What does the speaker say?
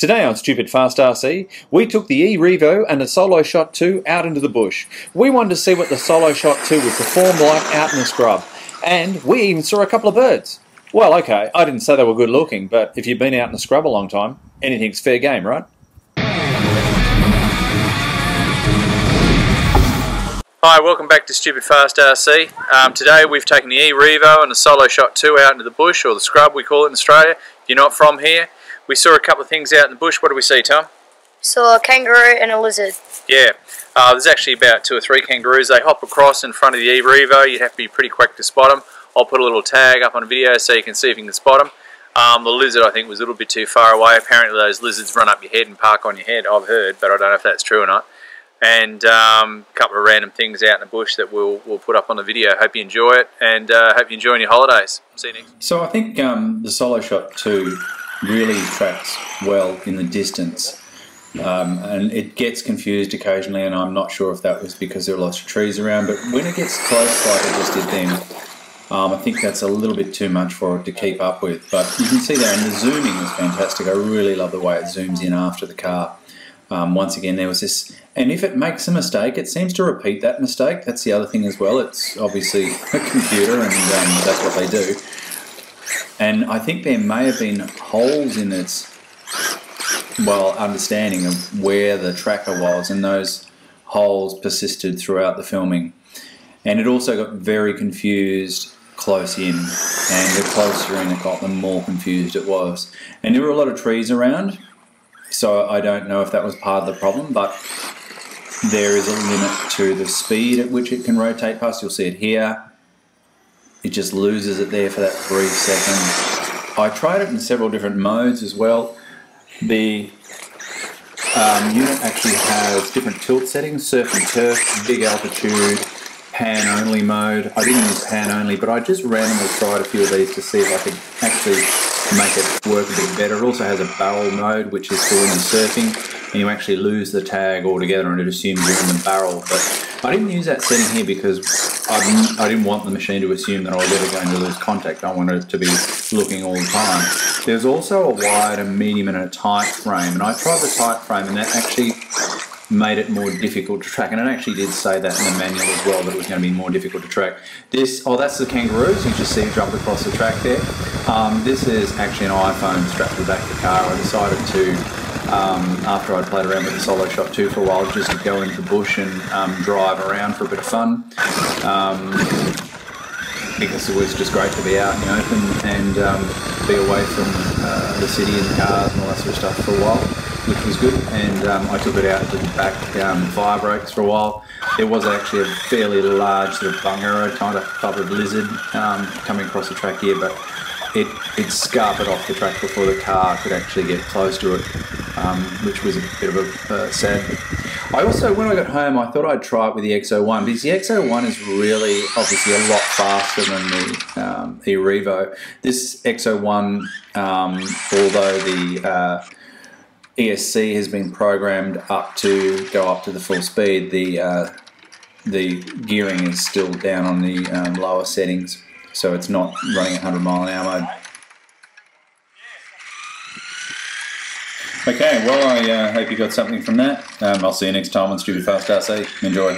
Today on Stupid Fast RC, we took the E-Revo and the SoloShot2 out into the bush. We wanted to see what the SoloShot2 would perform like out in the scrub. And we even saw a couple of birds. Well, okay, I didn't say they were good looking, but if you've been out in the scrub a long time, anything's fair game, right? Hi, welcome back to Stupid Fast RC. Today we've taken the E-Revo and the SoloShot2 out into the bush, or the scrub we call it in Australia. If you're not from here, we saw a couple of things out in the bush. What did we see, Tom? Saw a kangaroo and a lizard. Yeah, there's actually about 2 or 3 kangaroos. They hop across in front of the E-Revo. You'd have to be pretty quick to spot them. I'll put a little tag up on a video so you can see if you can spot them. The lizard, I think, was a little bit too far away. Apparently those lizards run up your head and park on your head, I've heard, but I don't know if that's true or not. And a couple of random things out in the bush that we'll put up on the video. Hope you enjoy it, and hope you enjoy your holidays. See you next. So I think the SoloShot2 really tracks well in the distance, and it gets confused occasionally, and I'm not sure if that was because there are lots of trees around, but when it gets close like it just did then, I think that's a little bit too much for it to keep up with. But you can see there, and the zooming is fantastic. I really love the way it zooms in after the car. Once again, there was this, and if it makes a mistake, it seems to repeat that mistake. That's the other thing as well. It's obviously a computer, and that's what they do. And I think there may have been holes in its, well, understanding of where the tracker was, and those holes persisted throughout the filming. And it also got very confused close in, and the closer in it got, the more confused it was. And there were a lot of trees around, so I don't know if that was part of the problem, but there is a limit to the speed at which it can rotate past. You'll see it here. It just loses it there for that brief second. I tried it in several different modes as well. The unit actually has different tilt settings: surf and turf, big altitude, pan only mode. I didn't use pan only, but I just randomly tried a few of these to see if I could actually make it work a bit better. It also has a barrel mode, which is for when you're surfing and you actually lose the tag altogether and it assumes you're in the barrel. But I didn't use that setting here because I didn't want the machine to assume that I was ever going to lose contact. I wanted it to be looking all the time. There's also a wide, a medium and a tight frame, and I tried the tight frame, and that actually made it more difficult to track, and it actually did say that in the manual as well, that it was going to be more difficult to track. Oh, that's the kangaroos you just see jump across the track there. This is actually an iPhone strapped to the back of the car. I decided to, after I'd played around with the SoloShot2 for a while, just to go into the bush and drive around for a bit of fun, because it was just great to be out in the open and be away from the city and cars and all that sort of stuff for a while, which was good. And I took it out to the back fire breaks for a while. There was actually a fairly large sort of bungaro type of lizard coming across the track here, but it scarpered off the track before the car could actually get close to it, which was a bit of a sad. I also, when I got home, I thought I'd try it with the X01, because the X01 is really obviously a lot faster than the E-Revo. This X01, although the ESC has been programmed up to go up to the full speed, the gearing is still down on the lower settings, so it's not running at 100 mile an hour mode. Okay, well, I hope you got something from that. I'll see you next time on Stupid Fast RC. Enjoy.